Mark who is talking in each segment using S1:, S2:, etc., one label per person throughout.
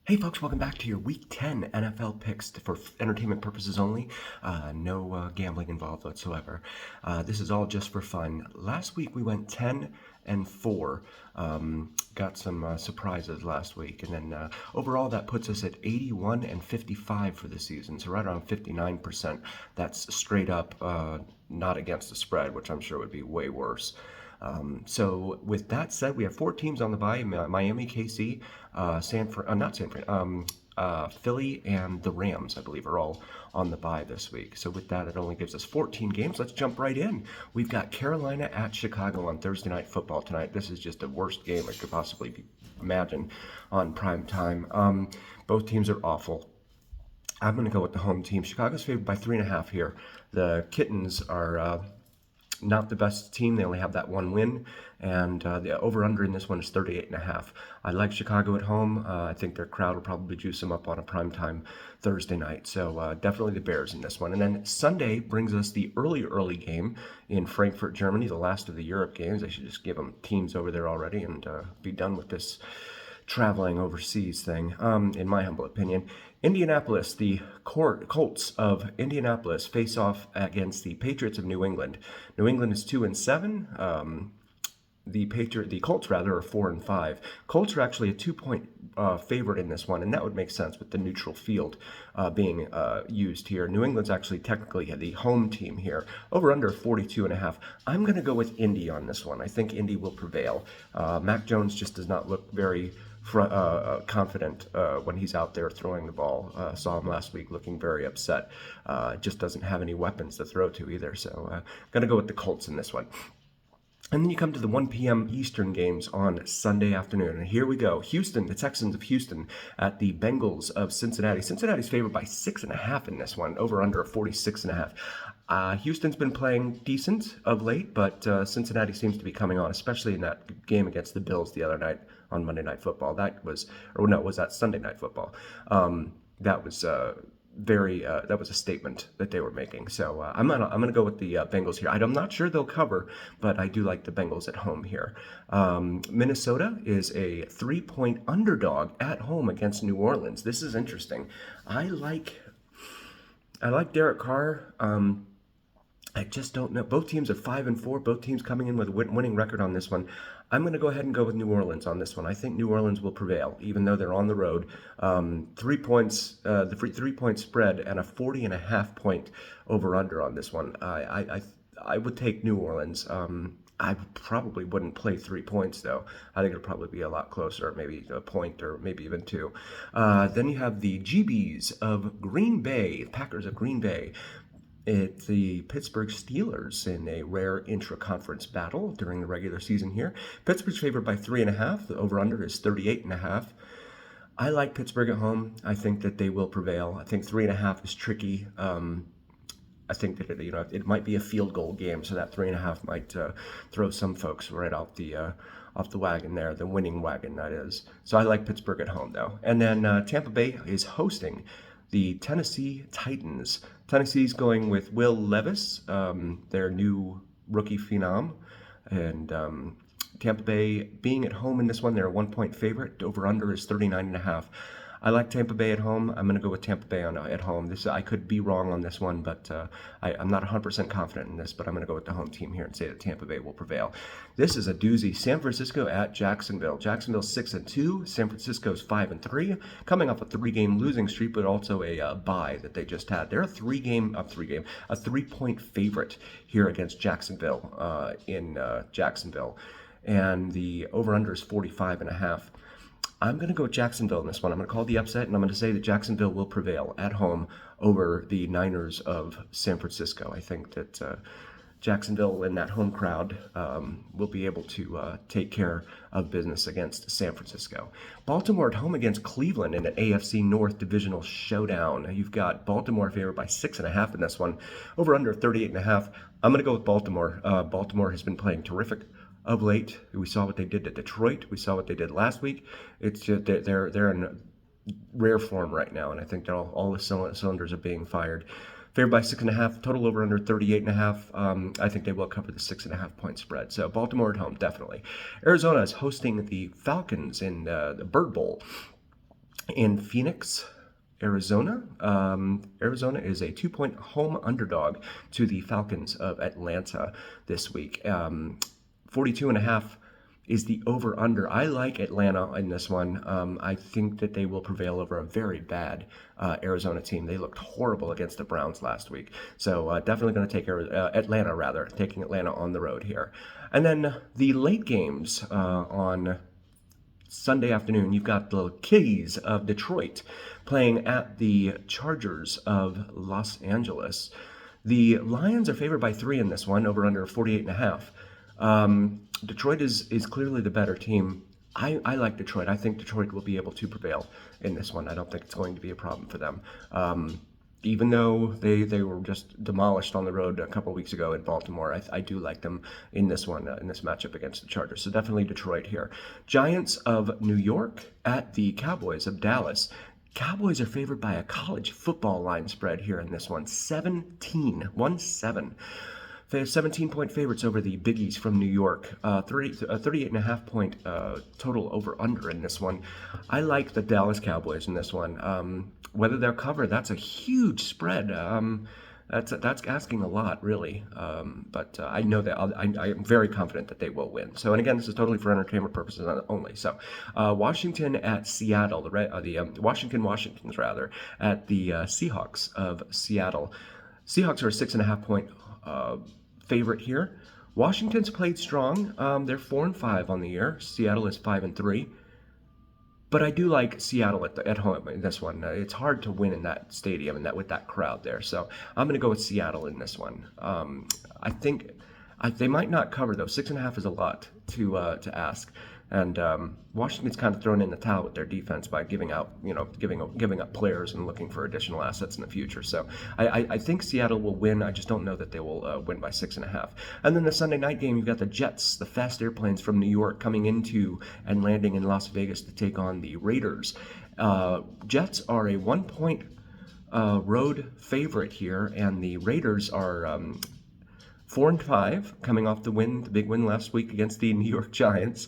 S1: Hey folks, welcome back to your Week 10 NFL picks for entertainment purposes only. No gambling involved whatsoever. This is all just for fun. Last week we went 10 and 4. Got some surprises last week, and then overall that puts us at 81 and 55 for the season, so right around 59%. That's straight up not against the spread, which I'm sure would be way worse. So with that said, we have four teams on the bye: Miami, KC, Philly, and the Rams, I believe, are all on the bye this week. So with that, it only gives us 14 games. Let's jump right in. We've got Carolina at Chicago on Thursday Night Football tonight. This is just the worst game I could possibly imagine on prime time. Both teams are awful. I'm going to go with the home team. Chicago's favored by 3.5 here. The Kittens are not the best team. They only have that one win, and the over-under in this one is 38.5. I like Chicago at home. I think their crowd will probably juice them up on a primetime Thursday night. So definitely the Bears in this one. And then Sunday brings us the early game in Frankfurt, Germany, the last of the Europe games. They should just give them teams over there already and be done with this traveling overseas thing, in my humble opinion. Indianapolis, the Colts of Indianapolis face off against the Patriots of New England. New England is 2-7. The Colts rather are 4-5. Colts are actually a 2-point favorite in this one, and that would make sense with the neutral field being used here. New England's actually technically the home team here. Over under 42.5. I'm going to go with Indy on this one. I think Indy will prevail. Mac Jones just does not look very confident when he's out there throwing the ball. Saw him last week looking very upset. Just doesn't have any weapons to throw to either. So going to go with the Colts in this one. And then you come to the 1 p.m. Eastern games on Sunday afternoon. And here we go. Houston, the Texans of Houston at the Bengals of Cincinnati. Cincinnati's favored by 6.5 in this one, over under 46.5. Houston's been playing decent of late, but Cincinnati seems to be coming on, especially in that game against the Bills the other night on Monday Night Football. Was that Sunday Night Football? That was that was a statement that they were making. So I'm gonna go with the Bengals here. I'm not sure they'll cover, but I do like the Bengals at home here. Minnesota is a 3-point underdog at home against New Orleans. This is interesting. I like Derek Carr. I just don't know. Both teams are 5-4. Both teams coming in with a winning record on this one. I'm going to go ahead and go with New Orleans on this one. I think New Orleans will prevail, even though they're on the road. 3 points, the 3-point spread, and a 40.5 point over/under on this one. I would take New Orleans. I probably wouldn't play 3 points, though. I think it'll probably be a lot closer, maybe a point or maybe even two. Then you have the GBs of Green Bay, Packers of Green Bay. It's the Pittsburgh Steelers in a rare intra-conference battle during the regular season here. Pittsburgh's favored by 3.5. The over-under is 38.5. I like Pittsburgh at home. I think that they will prevail. I think 3.5 is tricky. I think that it might be a field goal game, so that 3.5 might throw some folks right off the wagon there, the winning wagon that is. So I like Pittsburgh at home though. And then Tampa Bay is hosting the Tennessee Titans. Tennessee's going with Will Levis, their new rookie phenom, and Tampa Bay being at home in this one, they're a 1-point favorite. Over/under is 39.5. I like Tampa Bay at home. I'm going to go with Tampa Bay at home. I could be wrong on this one, but I'm not 100% confident in this, but I'm going to go with the home team here and say that Tampa Bay will prevail. This is a doozy. San Francisco at Jacksonville. Jacksonville's 6-2. San Francisco's 5-3, coming off a 3-game losing streak, but also a bye that they just had. They're a 3-point favorite here against Jacksonville in Jacksonville, and the over/under is 45.5. I'm going to go with Jacksonville in this one. I'm going to call the upset, and I'm going to say that Jacksonville will prevail at home over the Niners of San Francisco. I think that Jacksonville and that home crowd will be able to take care of business against San Francisco. Baltimore at home against Cleveland in an AFC North divisional showdown. You've got Baltimore favored by 6.5 in this one. Over under 38.5. I'm going to go with Baltimore. Baltimore has been playing terrific of late. We saw what they did to Detroit. We saw what they did last week. It's just they're in rare form right now, and I think that all the cylinders are being fired. Favored by 6.5, total over under 38.5. I think they will cover the 6.5 point spread. So Baltimore at home, definitely. Arizona is hosting the Falcons in the Bird Bowl. In Phoenix, Arizona. Arizona is a 2-point home underdog to the Falcons of Atlanta this week. 42 and a half is the over under. I like Atlanta in this one. I think that they will prevail over a very bad Arizona team. They looked horrible against the Browns last week. So definitely going to take Atlanta, rather, taking Atlanta on the road here. And then the late games on Sunday afternoon, you've got the Kitties of Detroit playing at the Chargers of Los Angeles. The Lions are favored by 3 in this one, over under 48.5. Detroit is clearly the better team. I like Detroit. I think Detroit will be able to prevail in this one. I don't think it's going to be a problem for them. Even though they were just demolished on the road a couple of weeks ago in Baltimore, I do like them in this one, in this matchup against the Chargers. So definitely Detroit here. Giants of New York at the Cowboys of Dallas. Cowboys are favored by a college football line spread here in this one. 17. They have 17-point favorites over the Biggies from New York. 38.5-point total over-under in this one. I like the Dallas Cowboys in this one. Whether they'll cover, that's a huge spread. That's asking a lot, really. But I know that I am very confident that they will win. So, and again, this is totally for entertainment purposes only. So, Washington at Seattle, the Washingtons rather, at the Seahawks of Seattle. Seahawks are a 6.5-point favorite here. Washington's played strong. They're 4-5 on the year. Seattle is 5-3. But I do like Seattle at home in this one. It's hard to win in that stadium and with that crowd there. So I'm going to go with Seattle in this one. I think they might not cover though. 6.5 is a lot to ask. And Washington's kind of thrown in the towel with their defense by giving up players and looking for additional assets in the future. So I think Seattle will win. I just don't know that they will win by 6.5. And then the Sunday night game, you've got the Jets, the fast airplanes from New York, coming into and landing in Las Vegas to take on the Raiders. Jets are a 1-point road favorite here, and the Raiders are 4-5, coming off the big win last week against the New York Giants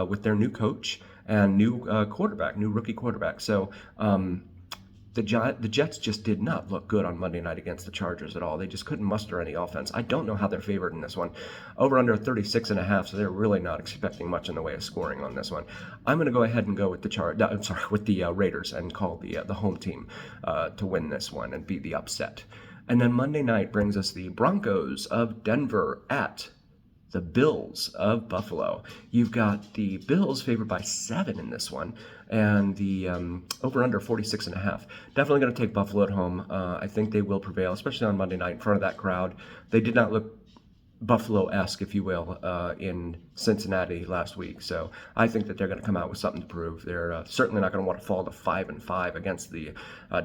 S1: with their new coach and new rookie quarterback. So the Jets just did not look good on Monday night against the Chargers at all. They just couldn't muster any offense. I don't know how they're favored in this one. Over under 36.5, so they're really not expecting much in the way of scoring on this one. I'm going to go ahead and go with the Raiders and call the home team to win this one and beat the upset. And then Monday night brings us the Broncos of Denver at the Bills of Buffalo. You've got the Bills favored by 7 in this one, and the over-under 46.5. Definitely going to take Buffalo at home. I think they will prevail, especially on Monday night in front of that crowd. They did not look Buffalo-esque, if you will, in Cincinnati last week. So I think that they're going to come out with something to prove. They're certainly not going to want to fall to 5-5 against the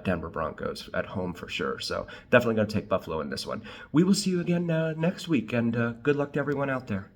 S1: Denver Broncos at home for sure. So definitely going to take Buffalo in this one. We will see you again next week, and good luck to everyone out there.